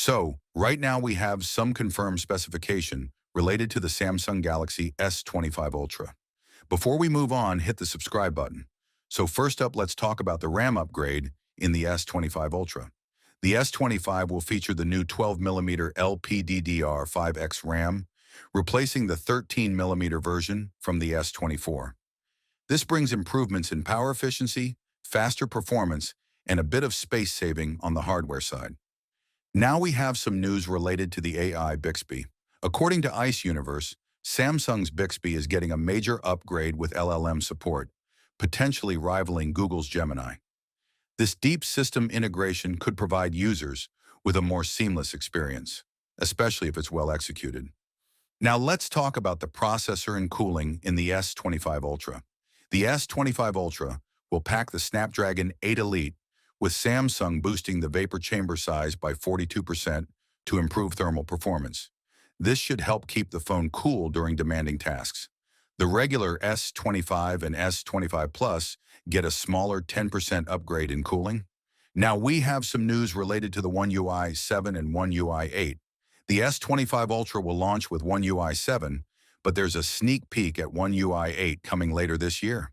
So, right now we have some confirmed specification related to the Samsung Galaxy S25 Ultra. Before we move on, hit the subscribe button. So first up, let's talk about the RAM upgrade in the S25 Ultra. The S25 will feature the new 12mm LPDDR5X RAM, replacing the 13mm version from the S24. This brings improvements in power efficiency, faster performance, and a bit of space saving on the hardware side. Now we have some news related to the AI Bixby. According to Ice Universe, Samsung's Bixby is getting a major upgrade with LLM support, potentially rivaling Google's Gemini. This deep system integration could provide users with a more seamless experience, especially if it's well executed. Now let's talk about the processor and cooling in the S25 Ultra. The S25 Ultra will pack the Snapdragon 8 Elite, with Samsung boosting the vapor chamber size by 42% to improve thermal performance. This should help keep the phone cool during demanding tasks. The regular S25 and S25 Plus get a smaller 10% upgrade in cooling. Now we have some news related to the One UI 7 and One UI 8. The S25 Ultra will launch with One UI 7, but there's a sneak peek at One UI 8 coming later this year.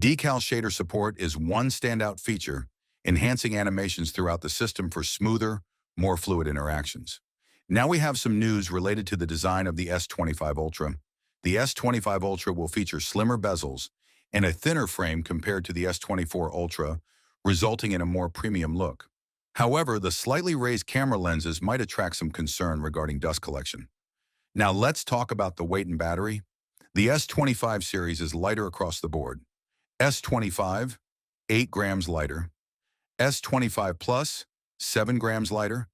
Decal shader support is one standout feature, enhancing animations throughout the system for smoother, more fluid interactions. Now we have some news related to the design of the S25 Ultra. The S25 Ultra will feature slimmer bezels and a thinner frame compared to the S24 Ultra, resulting in a more premium look. However, the slightly raised camera lenses might attract some concern regarding dust collection. Now let's talk about the weight and battery. The S25 series is lighter across the board. S25, 8 grams lighter. S25 Plus, 7 grams lighter.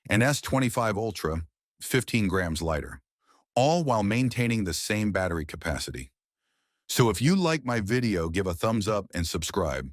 And S25 Ultra, 15 grams lighter, all while maintaining the same battery capacity. So if you like my video, give a thumbs up and subscribe.